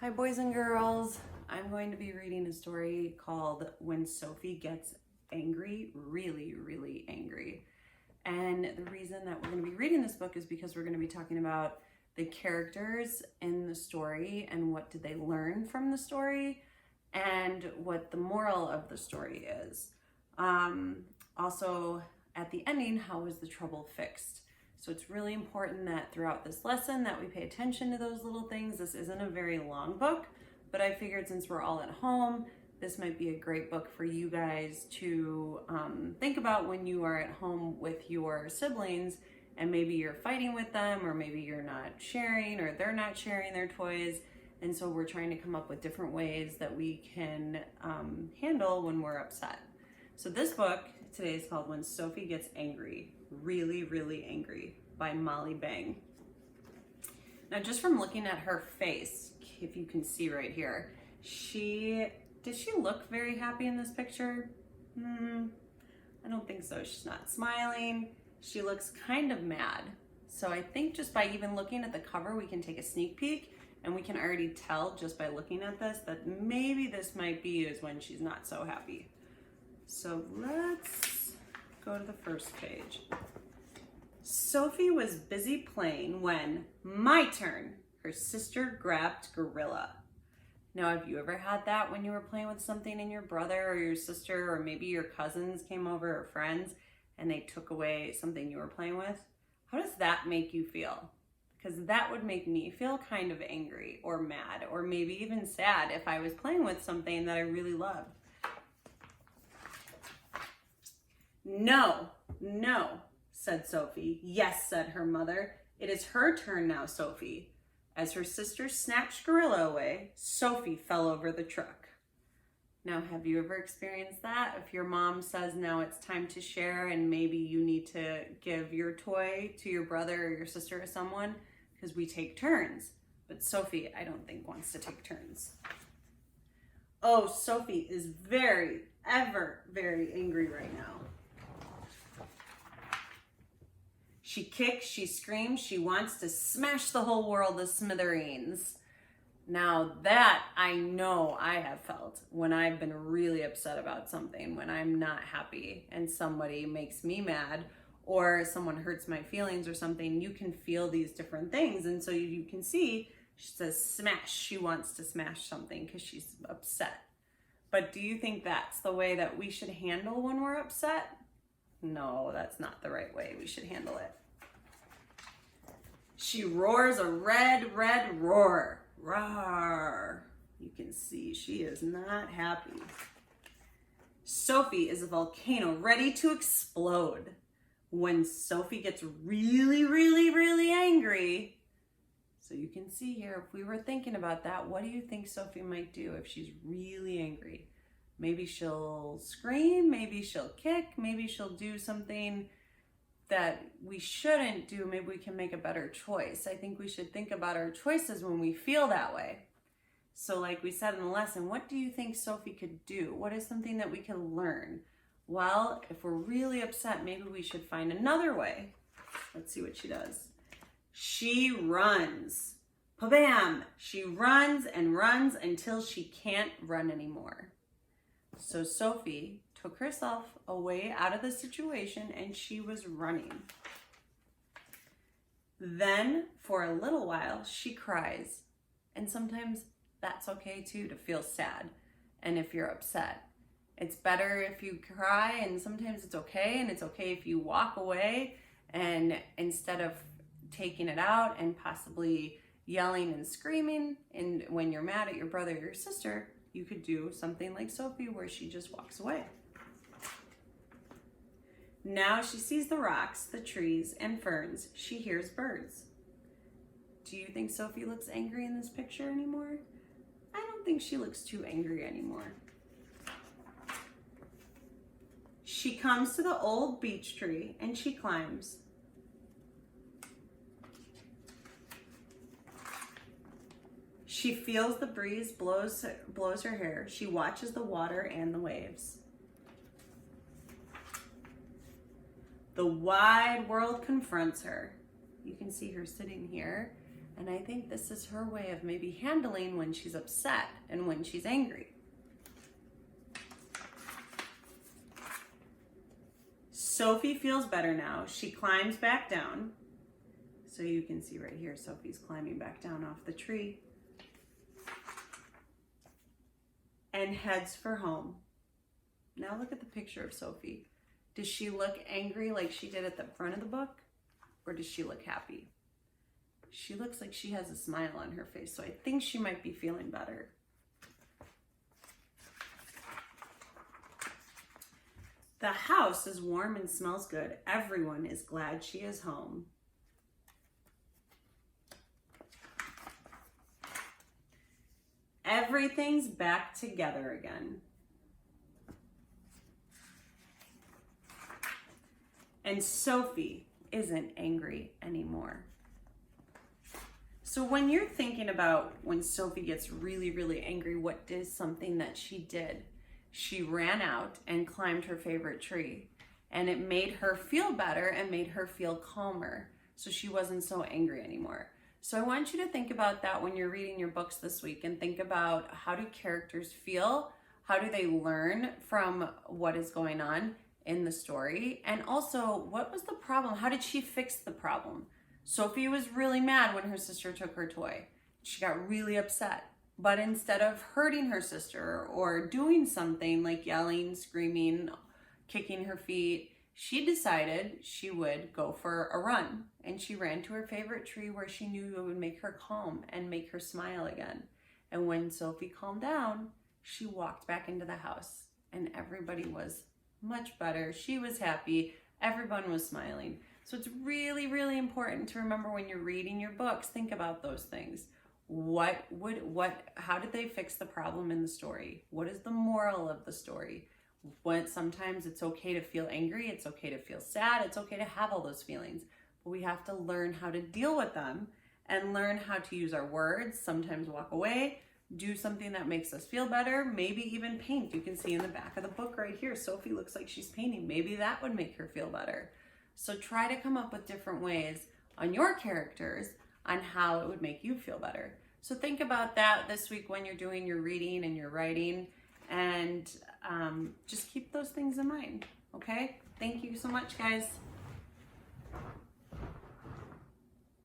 Hi boys and girls, I'm going to be reading a story called When Sophie Gets Angry, Really Angry. And the reason that we're going to be reading this book is because we're going to be talking about the characters in the story and what did they learn from the story and what the moral of the story is. Also, at the ending, how was the trouble fixed? So it's really important that throughout this lesson that we pay attention to those little things. This isn't a very long book, but I figured since we're all at home, this might be a great book for you guys to think about when you are at home with your siblings and maybe you're fighting with them, or maybe you're not sharing, or they're not sharing their toys. And so we're trying to come up with different ways that we can handle when we're upset. So this book today is called When Sophie Gets Angry, Really Angry by Molly Bang. Now, just from looking at her face, if you can see right here, does she look very happy in this picture? I don't think so. She's not smiling. She looks kind of mad. So I think just by even looking at the cover, we can take a sneak peek and we can already tell just by looking at this that maybe this might be is when she's not so happy. So let's go to the first page. Sophie was busy playing when, my turn, her sister grabbed Gorilla. Now, have you ever had that when you were playing with something and your brother or your sister or maybe your cousins came over or friends and they took away something you were playing with? How does that make you feel? Because that would make me feel kind of angry or mad or maybe even sad if I was playing with something that I really loved. No, said Sophie. Yes, said her mother. It is her turn now, Sophie. As her sister snatched Gorilla away, Sophie fell over the truck. Now, have you ever experienced that? If your mom says now it's time to share and maybe you need to give your toy to your brother or your sister or someone, because we take turns. But Sophie, I don't think, wants to take turns. Oh, Sophie is very angry right now. She kicks, she screams, she wants to smash the whole world to smithereens. Now that I know I have felt when I've been really upset about something, when I'm not happy and somebody makes me mad or someone hurts my feelings or something, you can feel these different things. And so you can see, she says smash, she wants to smash something because she's upset. But do you think that's the way that we should handle when we're upset? No, that's not the right way we should handle it. She roars a red roar. Roar. You can see she is not happy. Sophie is a volcano ready to explode. When Sophie gets really angry, so you can see here, if we were thinking about that, what do you think Sophie might do if she's really angry? Maybe she'll scream, maybe she'll kick, maybe she'll do something that we shouldn't do. Maybe we can make a better choice. I think we should think about our choices when we feel that way. So like we said in the lesson, what do you think Sophie could do? What is something that we can learn? Well, if we're really upset, maybe we should find another way. Let's see what she does. She runs. Pa-bam! She runs and runs until she can't run anymore. So Sophie took herself away out of the situation and she was running. Then for a little while, she cries. And sometimes that's okay too, to feel sad. And if you're upset, it's better if you cry, and sometimes it's okay. And it's okay if you walk away and instead of taking it out and possibly yelling and screaming, and when you're mad at your brother or your sister, you could do something like Sophie where she just walks away. Now she sees the rocks, the trees, and ferns. She hears birds. Do you think Sophie looks angry in this picture anymore? I don't think she looks too angry anymore. She comes to the old beech tree and she climbs. She feels the breeze blows her hair. She watches the water and the waves. The wide world confronts her. You can see her sitting here And I think this is her way of maybe handling when she's upset and when she's angry. Sophie feels better now. She climbs back down. So you can see right here, Sophie's climbing back down off the tree and heads for home. Now look at the picture of Sophie. Does she look angry like she did at the front of the book? Or does she look happy? She looks like she has a smile on her face, so I think she might be feeling better. The house is warm and smells good. Everyone is glad she is home. Everything's back together again. And Sophie isn't angry anymore. So when you're thinking about when Sophie gets really, really angry, what is something that she did? She ran out and climbed her favorite tree, and it made her feel better and made her feel calmer. So she wasn't so angry anymore. So I want you to think about that when you're reading your books this week, and think about, how do characters feel? How do they learn from what is going on in the story? And also, what was the problem? How did she fix the problem? Sophie was really mad when her sister took her toy. She got really upset. But instead of hurting her sister or doing something like yelling, screaming, kicking her feet, she decided she would go for a run. And she ran to her favorite tree where she knew it would make her calm and make her smile again. And when Sophie calmed down, she walked back into the house, and everybody was much better. She was happy. Everyone was smiling. So it's really, really important to remember when you're reading your books, think about those things. How did they fix the problem in the story? What is the moral of the story? Sometimes it's okay to feel angry, it's okay to feel sad, it's okay to have all those feelings, but we have to learn how to deal with them and learn how to use our words, sometimes walk away, do something that makes us feel better, maybe even paint. You can see in the back of the book right here, Sophie looks like she's painting. Maybe that would make her feel better. So try to come up with different ways on your characters on how it would make you feel better. So think about that this week when you're doing your reading and your writing, and just keep those things in mind, okay? Thank you so much, guys.